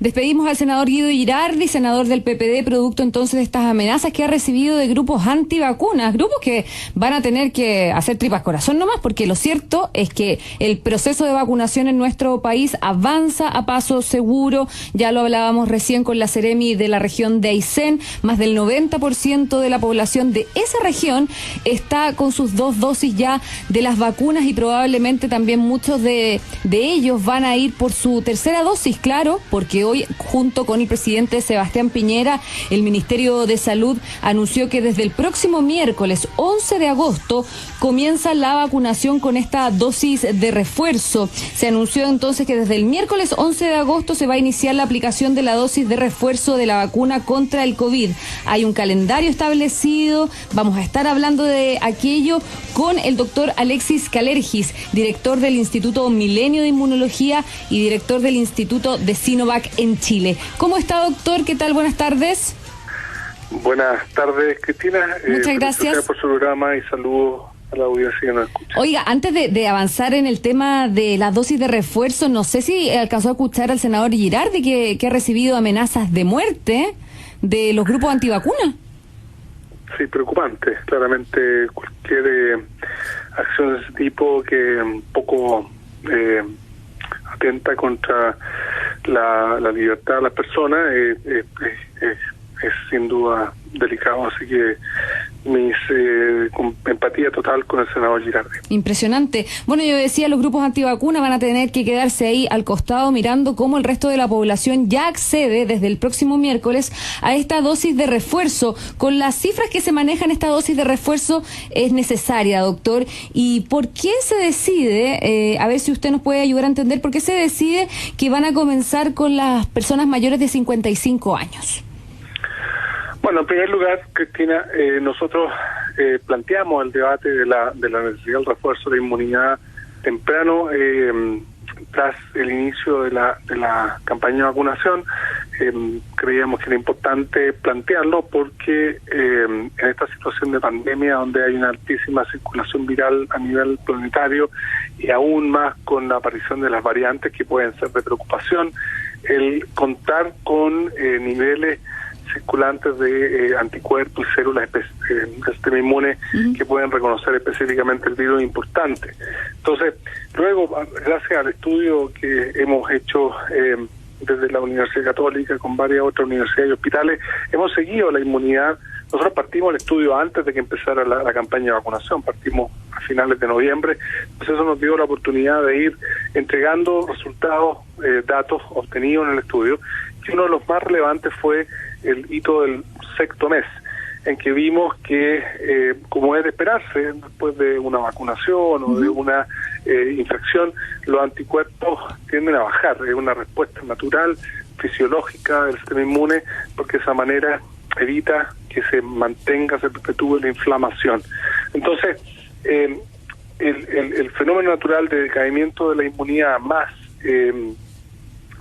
Despedimos al senador Guido Girardi, senador del PPD, producto entonces de estas amenazas que ha recibido de grupos antivacunas, grupos que van a tener que hacer tripas corazón nomás, porque lo cierto es que el proceso de vacunación en nuestro país avanza a paso seguro. Ya lo hablábamos recién con la Seremi de la región de Aysén, más del 90% de la población de esa región está con sus 2 dosis ya de las vacunas y probablemente también muchos de ellos van a ir por su tercera dosis, claro, porque hoy, junto con el presidente Sebastián Piñera, el Ministerio de Salud anunció que desde el próximo miércoles 11 de agosto comienza la vacunación con esta dosis de refuerzo. Se anunció entonces que desde el miércoles 11 de agosto se va a iniciar la aplicación de la dosis de refuerzo de la vacuna contra el COVID. Hay un calendario establecido, vamos a estar hablando de aquello con el doctor Alexis Kalergis, director del Instituto Milenio de Inmunología y director del Instituto de Sinovac en Chile. ¿Cómo está, doctor? ¿Qué tal? Buenas tardes. Buenas tardes, Cristina. Muchas gracias por su programa y saludos a la audiencia que nos escucha. Oiga, antes de avanzar en el tema de la dosis de refuerzo, no sé si alcanzó a escuchar al senador Girardi que ha recibido amenazas de muerte de los grupos antivacunas. Sí, preocupante. Claramente cualquier acción de ese tipo que un poco atenta contra la libertad de las personas es sin duda delicado, así que con empatía total con el senador Girardi. Impresionante. Bueno, yo decía, los grupos antivacunas van a tener que quedarse ahí al costado mirando cómo el resto de la población ya accede desde el próximo miércoles a esta dosis de refuerzo. Con las cifras que se manejan, esta dosis de refuerzo es necesaria, doctor. ¿Y por qué se decide, a ver si usted nos puede ayudar a entender, por qué se decide que van a comenzar con las personas mayores de 55 años? Bueno, en primer lugar, Cristina, nosotros planteamos el debate de la necesidad del refuerzo de inmunidad temprano tras el inicio de la campaña de vacunación. Creíamos que era importante plantearlo porque en esta situación de pandemia, donde hay una altísima circulación viral a nivel planetario y aún más con la aparición de las variantes que pueden ser de preocupación, el contar con niveles circulantes de anticuerpos y células del sistema inmune que pueden reconocer específicamente el virus es importante. Entonces, luego, gracias al estudio que hemos hecho desde la Universidad Católica con varias otras universidades y hospitales, hemos seguido la inmunidad. Nosotros partimos el estudio antes de que empezara la campaña de vacunación, partimos a finales de noviembre, entonces eso nos dio la oportunidad de ir entregando resultados, datos obtenidos en el estudio, y uno de los más relevantes fue el hito del 6º mes, en que vimos que, como es de esperarse, después de una vacunación o de una infección, los anticuerpos tienden a bajar. Es una respuesta natural, fisiológica del sistema inmune, porque de esa manera evita que se mantenga, se perpetúe la inflamación. Entonces, el fenómeno natural de decaimiento de la inmunidad más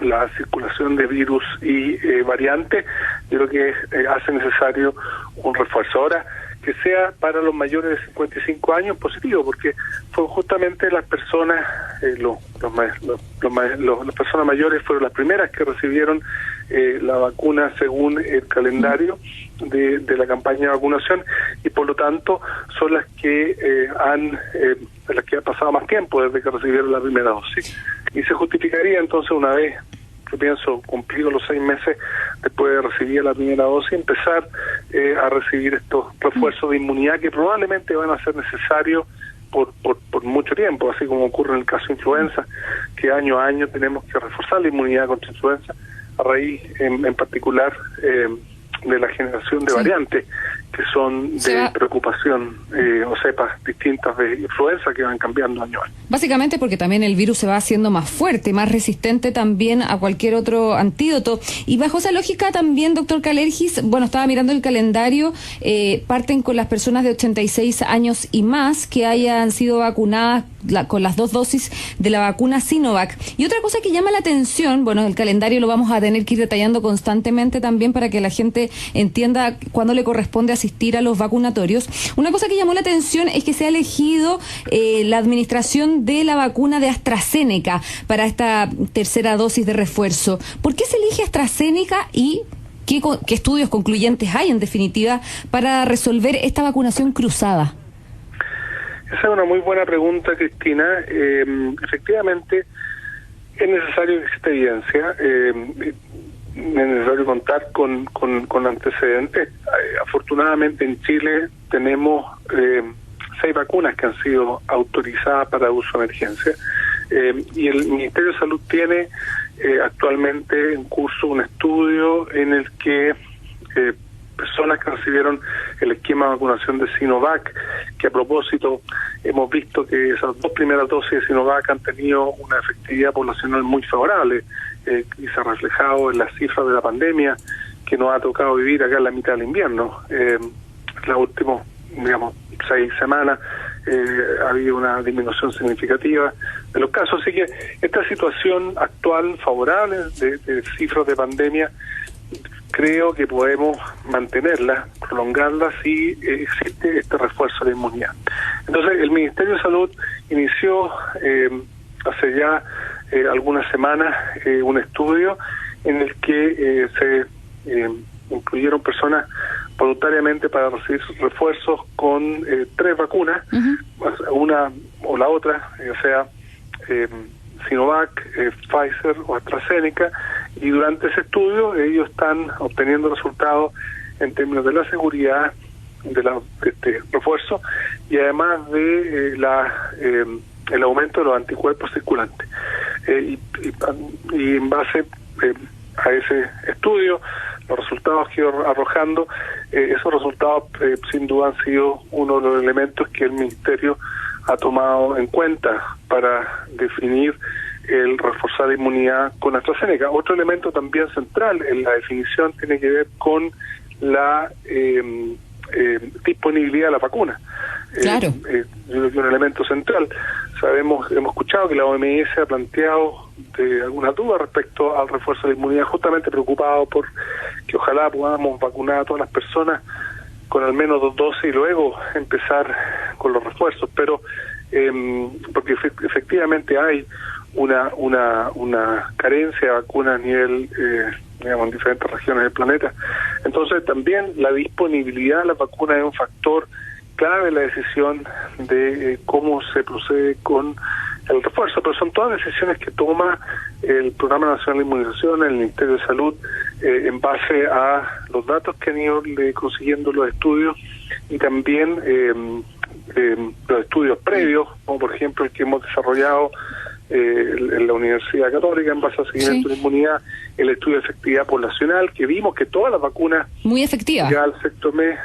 la circulación de virus y variantes, yo creo que hace necesario un refuerzo. Ahora, que sea para los mayores de 55 años positivo, porque fue justamente las personas, las personas mayores fueron las primeras que recibieron la vacuna según el calendario de la campaña de vacunación, y por lo tanto son las que han pasado más tiempo desde que recibieron la primera dosis, y se justificaría entonces, una vez, yo pienso, cumplidos los 6 meses después de recibir la primera dosis, empezar a recibir estos refuerzos de inmunidad que probablemente van a ser necesarios por mucho tiempo, así como ocurre en el caso de influenza, que año a año tenemos que reforzar la inmunidad contra influenza, a raíz en particular de la generación de variantes que son de preocupación, o cepas distintas de influenza que van cambiando año a año. Básicamente porque también el virus se va haciendo más fuerte, más resistente también a cualquier otro antídoto. Y bajo esa lógica también, doctor Kalergis, bueno, estaba mirando el calendario, parten con las personas de 86 años y más que hayan sido vacunadas con las 2 dosis de la vacuna Sinovac. Y otra cosa que llama la atención, bueno, el calendario lo vamos a tener que ir detallando constantemente también para que la gente entienda cuándo le corresponde asistir a los vacunatorios. Una cosa que llamó la atención es que se ha elegido la administración de la vacuna de AstraZeneca para esta tercera dosis de refuerzo. ¿Por qué se elige AstraZeneca y qué estudios concluyentes hay, en definitiva, para resolver esta vacunación cruzada? Esa es una muy buena pregunta, Cristina. Efectivamente, es necesario que exista evidencia, es necesario contar con antecedentes. Afortunadamente en Chile tenemos 6 vacunas que han sido autorizadas para uso de emergencia, y el Ministerio de Salud tiene actualmente en curso un estudio en el que personas que recibieron el esquema de vacunación de Sinovac, que a propósito hemos visto que esas 2 primeras dosis de Sinovac han tenido una efectividad poblacional muy favorable, y se ha reflejado en las cifras de la pandemia que nos ha tocado vivir acá en la mitad del invierno. Las últimas, 6 semanas ha habido una disminución significativa de los casos, así que esta situación actual favorable de cifras de pandemia creo que podemos mantenerla, prolongarla si existe este refuerzo de inmunidad. Entonces el Ministerio de Salud inició hace ya algunas semanas un estudio en el que se incluyeron personas voluntariamente para recibir refuerzos con 3 vacunas, una o la otra, o sea, Sinovac, Pfizer o AstraZeneca, y durante ese estudio ellos están obteniendo resultados en términos de la seguridad de este refuerzo y además de el aumento de los anticuerpos circulantes. Y en base a ese estudio, los resultados que iba arrojando, esos resultados sin duda han sido uno de los elementos que el Ministerio ha tomado en cuenta para definir el reforzar la inmunidad con AstraZeneca. Otro elemento también central en la definición tiene que ver con la disponibilidad de la vacuna. Claro. Un elemento central. Hemos escuchado que la OMS ha planteado alguna duda respecto al refuerzo de la inmunidad, justamente preocupado por que ojalá podamos vacunar a todas las personas con al menos 2 dosis y luego empezar con los refuerzos, pero porque efectivamente hay una carencia de vacunas a nivel, en diferentes regiones del planeta. Entonces también la disponibilidad de la vacuna es un factor clave en la decisión de cómo se procede con el refuerzo, pero son todas decisiones que toma el Programa Nacional de Inmunización, el Ministerio de Salud, en base a los datos que han ido consiguiendo los estudios y también los estudios previos, como por ejemplo el que hemos desarrollado en la Universidad Católica en base a seguimiento de inmunidad, el estudio de efectividad poblacional, que vimos que todas las vacunas muy efectivas ya al sexto mes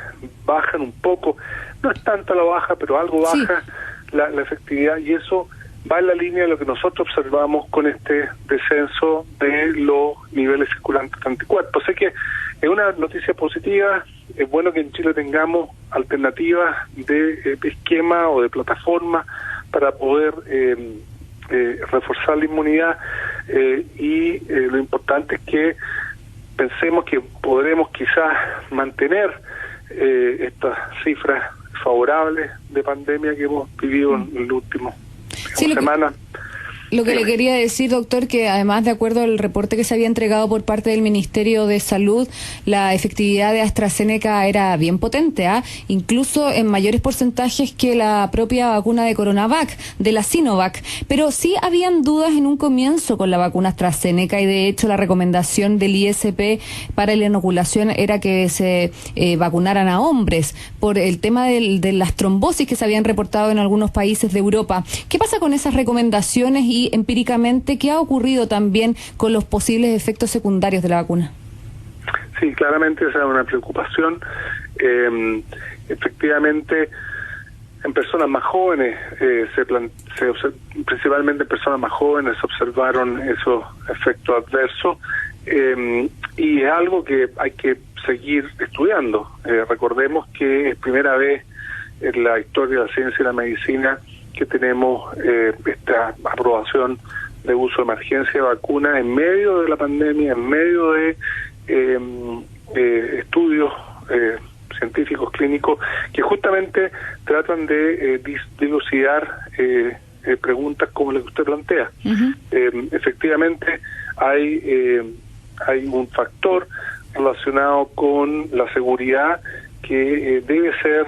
bajan un poco, no es tanta la baja, pero algo baja la efectividad, y eso va en la línea de lo que nosotros observamos con este descenso de los niveles circulantes de anticuerpos. Así que es una noticia positiva. Es bueno que en Chile tengamos alternativas de esquema o de plataforma para poder reforzar la inmunidad, y lo importante es que pensemos que podremos quizás mantener estas cifras favorables de pandemia que hemos vivido en el último semana. Lo que le quería decir, doctor, que además, de acuerdo al reporte que se había entregado por parte del Ministerio de Salud, la efectividad de AstraZeneca era bien potente, incluso en mayores porcentajes que la propia vacuna de Coronavac, de la Sinovac. Pero sí habían dudas en un comienzo con la vacuna AstraZeneca, y de hecho la recomendación del ISP para la inoculación era que se vacunaran a hombres por el tema de las trombosis que se habían reportado en algunos países de Europa. ¿Qué pasa con esas recomendaciones y empíricamente qué ha ocurrido también con los posibles efectos secundarios de la vacuna? Sí, claramente esa es una preocupación. Efectivamente, en personas más jóvenes, principalmente en personas más jóvenes, se observaron esos efectos adversos, y es algo que hay que seguir estudiando. Recordemos que es primera vez en la historia de la ciencia y la medicina que tenemos esta aprobación de uso de emergencia de vacuna en medio de la pandemia, en medio de estudios científicos clínicos que justamente tratan de dilucidar preguntas como la que usted plantea. Efectivamente hay un factor relacionado con la seguridad que debe ser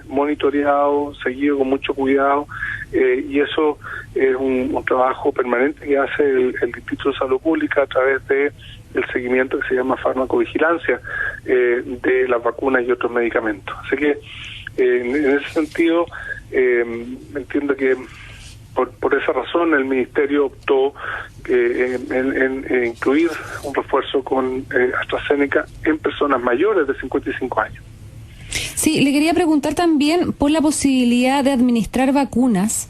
monitoreado, seguido con mucho cuidado, y eso es un trabajo permanente que hace el Instituto de Salud Pública a través de el seguimiento que se llama farmacovigilancia de las vacunas y otros medicamentos. Así que en ese sentido entiendo que por esa razón el Ministerio optó en incluir un refuerzo con AstraZeneca en personas mayores de 55 años. Sí, le quería preguntar también por la posibilidad de administrar vacunas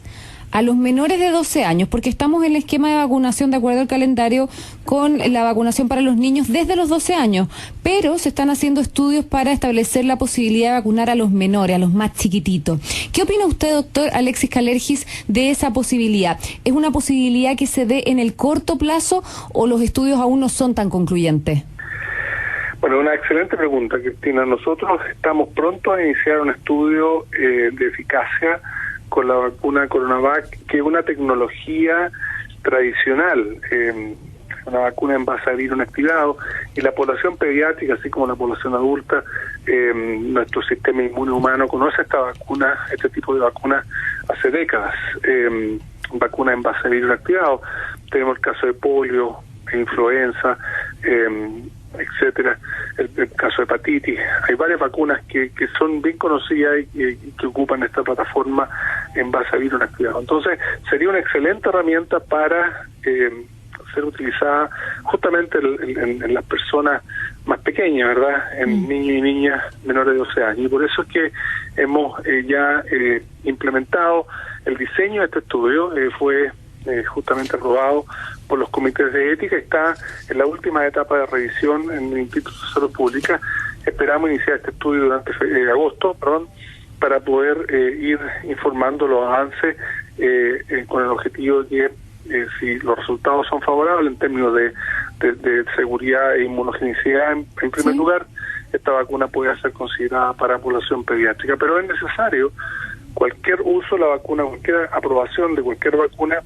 a los menores de 12 años, porque estamos en el esquema de vacunación de acuerdo al calendario con la vacunación para los niños desde los 12 años, pero se están haciendo estudios para establecer la posibilidad de vacunar a los menores, a los más chiquititos. ¿Qué opina usted, doctor Alexis Kalergis, de esa posibilidad? ¿Es una posibilidad que se dé en el corto plazo o los estudios aún no son tan concluyentes? Bueno, una excelente pregunta, Cristina. Nosotros estamos pronto a iniciar un estudio de eficacia con la vacuna Coronavac, que es una tecnología tradicional, una vacuna en base a virus inactivado, y la población pediátrica, así como la población adulta, nuestro sistema inmune humano conoce esta vacuna, este tipo de vacuna hace décadas, vacuna en base a virus inactivado. Tenemos el caso de polio, influenza, etcétera, el caso de hepatitis. Hay varias vacunas que son bien conocidas y que ocupan esta plataforma en base a virus inactivado. Entonces, sería una excelente herramienta para ser utilizada justamente en las personas más pequeñas, ¿verdad? En niños y niñas menores de 12 años. Y por eso es que hemos ya implementado el diseño de este estudio. Fue justamente aprobado por los comités de ética, está en la última etapa de revisión en el Instituto de Salud Pública. Esperamos iniciar este estudio durante agosto, para poder ir informando los avances con el objetivo de que si los resultados son favorables en términos de seguridad e inmunogenicidad en primer lugar, esta vacuna puede ser considerada para población pediátrica. Pero es necesario cualquier uso de la vacuna, cualquier aprobación de cualquier vacuna,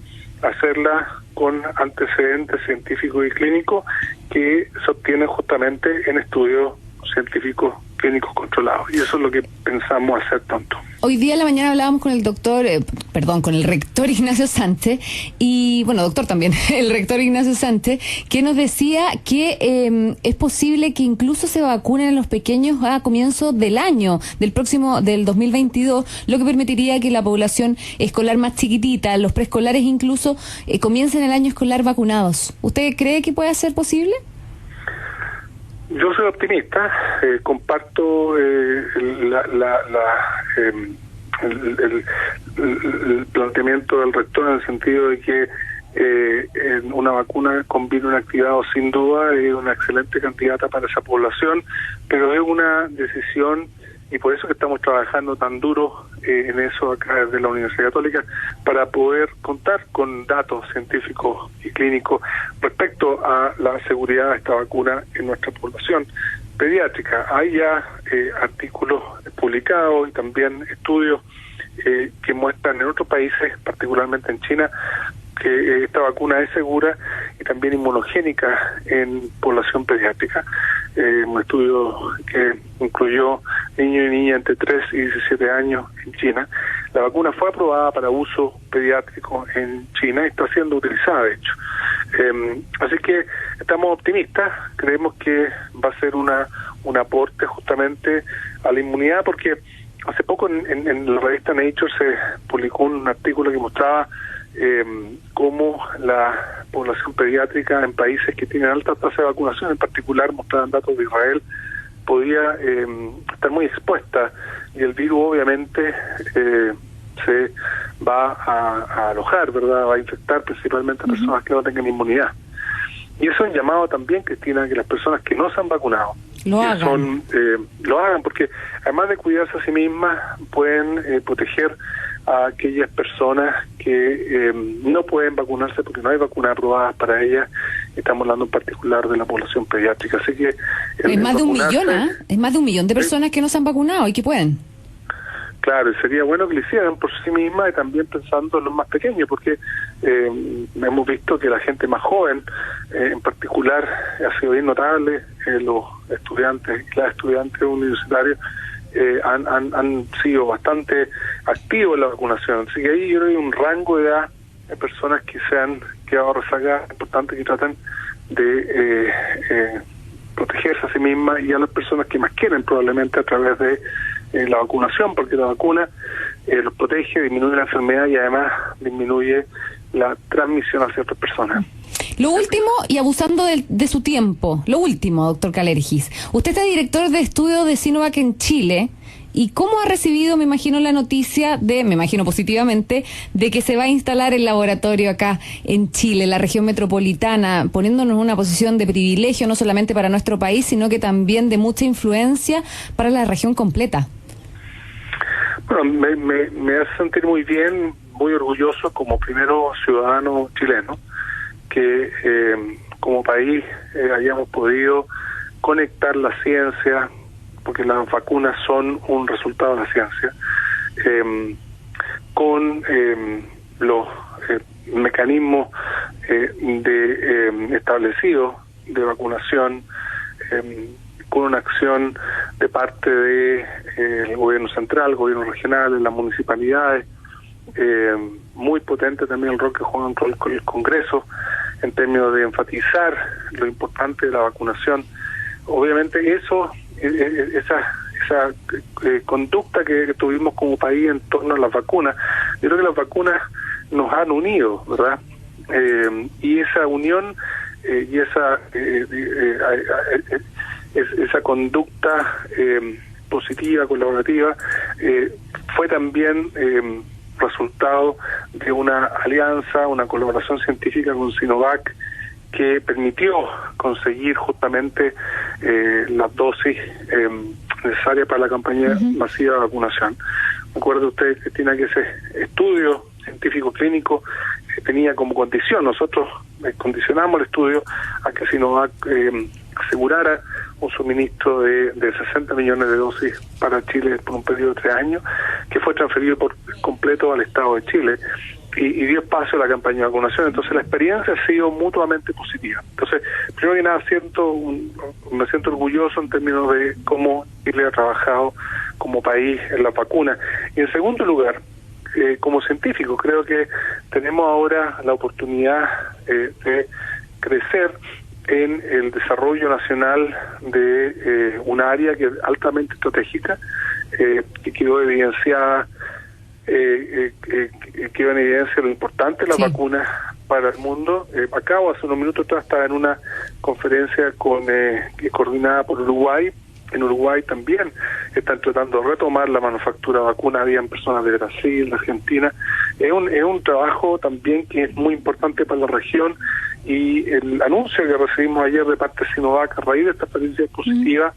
hacerla con antecedentes científicos y clínicos que se obtienen justamente en estudios científicos clínicos controlados. Y eso es lo que pensamos hacer pronto. Hoy día en la mañana hablábamos con el con el rector Ignacio Sánchez, y bueno, doctor también, el rector Ignacio Sánchez, que nos decía que es posible que incluso se vacunen a los pequeños a comienzo del año, del 2022, lo que permitiría que la población escolar más chiquitita, los preescolares incluso, comiencen el año escolar vacunados. ¿Usted cree que puede ser posible? Yo soy optimista, comparto el planteamiento del rector en el sentido de que una vacuna con virus inactivado sin duda es una excelente candidata para esa población, pero es una decisión, y por eso que estamos trabajando tan duro en eso acá desde la Universidad Católica, para poder contar con datos científicos y clínicos respecto a la seguridad de esta vacuna en nuestra población pediátrica. Hay ya artículos publicados y también estudios que muestran en otros países, particularmente en China, que esta vacuna es segura y también inmunogénica en población pediátrica. Un estudio que incluyó niños y niñas entre 3 y 17 años en China. La vacuna fue aprobada para uso pediátrico en China y está siendo utilizada, de hecho. Así que estamos optimistas, creemos que va a ser un aporte justamente a la inmunidad, porque hace poco en la revista Nature se publicó un artículo que mostraba cómo la población pediátrica en países que tienen alta tasa de vacunación, en particular mostraban datos de Israel, podía estar muy expuesta, y el virus obviamente se va a alojar, ¿verdad? Va a infectar principalmente a personas que no tengan inmunidad. Y eso es un llamado también, Cristina, que las personas que no se han vacunado lo hagan, porque además de cuidarse a sí mismas, pueden proteger a aquellas personas que no pueden vacunarse porque no hay vacunas aprobadas para ellas. Estamos hablando en particular de la población pediátrica. Así que es más de 1 millón, es más de 1 millón de personas que no se han vacunado y que pueden. Claro, y sería bueno que lo hicieran por sí misma y también pensando en los más pequeños, porque hemos visto que la gente más joven, en particular, ha sido bien notable, los estudiantes y las estudiantes universitarios han sido bastante activos en la vacunación. Así que ahí yo creo que hay un rango de edad de personas que se han quedado rezagadas, es importante que traten de protegerse a sí mismas y a las personas que más quieren, probablemente a través de la vacunación, porque la vacuna los protege, disminuye la enfermedad y además disminuye la transmisión hacia otras personas. Lo último, y abusando de su tiempo, lo último, doctor Kalergis. Usted es director de estudios de Sinovac en Chile. ¿Y cómo ha recibido, me imagino, la noticia me imagino positivamente, de que se va a instalar el laboratorio acá en Chile, la región metropolitana, poniéndonos en una posición de privilegio no solamente para nuestro país, sino que también de mucha influencia para la región completa? Bueno, me hace sentir muy bien, muy orgulloso como primero ciudadano chileno, que como país hayamos podido conectar la ciencia, porque las vacunas son un resultado de la ciencia, con los mecanismos establecidos de vacunación, con una acción de parte del gobierno central, gobierno regional, las municipalidades, muy potente también el rol que juega con el Congreso en términos de enfatizar lo importante de la vacunación. Obviamente esa conducta que tuvimos como país en torno a las vacunas, yo creo que las vacunas nos han unido, ¿verdad? Y esa unión y esa conducta positiva, colaborativa, fue también resultado de una alianza, una colaboración científica con Sinovac, que permitió conseguir justamente las dosis necesarias para la campaña masiva de vacunación. Recuerde usted, Cristina, que ese estudio científico clínico tenía como condición, nosotros condicionamos el estudio a que Sinovac asegurara un suministro de 60 millones de dosis para Chile por un periodo de 3 años, que fue transferido por completo al Estado de Chile y dio espacio a la campaña de vacunación. Entonces la experiencia ha sido mutuamente positiva. Entonces, primero que nada, me siento orgulloso en términos de cómo Chile ha trabajado como país en la vacuna. Y en segundo lugar, como científico, creo que tenemos ahora la oportunidad de crecer en el desarrollo nacional de un área que es altamente estratégica, que quedó evidenciada, quedó en evidencia lo importante de las vacunas para el mundo. Acabo hace unos minutos atrás, estaba en una conferencia coordinada por Uruguay. En Uruguay también están tratando de retomar la manufactura de vacunas, habían personas de Brasil, de Argentina. Es un trabajo también que es muy importante para la región, y el anuncio que recibimos ayer de parte de Sinovac a raíz de esta experiencia positiva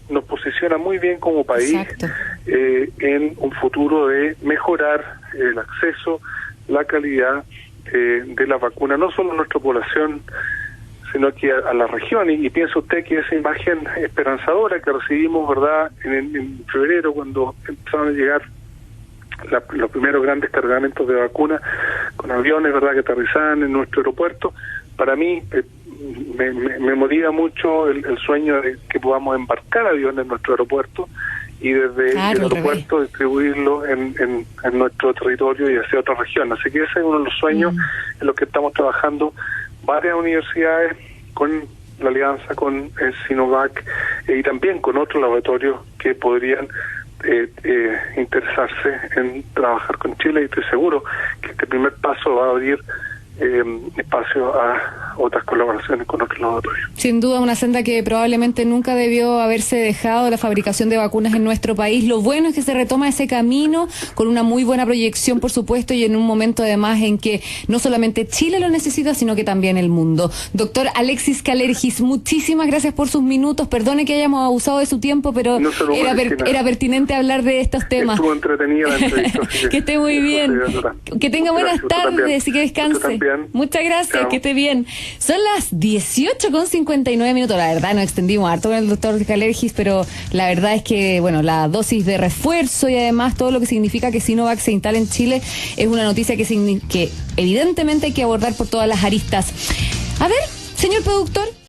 nos posiciona muy bien como país en un futuro de mejorar el acceso, la calidad de la vacuna, no solo a nuestra población, sino que a la región. Y piensa usted que esa imagen esperanzadora que recibimos, ¿verdad?, en febrero, cuando empezaron a llegar los primeros grandes cargamentos de vacunas con aviones, ¿verdad?, que aterrizaban en nuestro aeropuerto, para mí me motiva mucho el sueño de que podamos embarcar aviones en nuestro aeropuerto y desde el aeropuerto distribuirlo en nuestro territorio y hacia otra región. Así que ese es uno de los sueños en los que estamos trabajando varias universidades con la alianza con Sinovac y también con otros laboratorios que podrían interesarse en trabajar con Chile, y estoy seguro que este primer paso va a abrir espacio a otras colaboraciones con otros laboratorios. Sin duda una senda que probablemente nunca debió haberse dejado, la fabricación de vacunas en nuestro país. Lo bueno es que se retoma ese camino con una muy buena proyección, por supuesto, y en un momento además en que no solamente Chile lo necesita, sino que también el mundo. Doctor Alexis Kalergis, muchísimas gracias por sus minutos. Perdone que hayamos abusado de su tiempo, pero no era pertinente hablar de estos temas. Estuvo entretenida la entrevista. Que esté muy bien. Que tenga buenas tardes y que descanse. Muchas gracias, chao. Que esté bien. Son las 18:59. La verdad, nos extendimos harto con el doctor Kalergis, pero la verdad es que, bueno, la dosis de refuerzo y además todo lo que significa que Sinovac se instale en Chile es una noticia que evidentemente hay que abordar por todas las aristas. A ver, señor productor.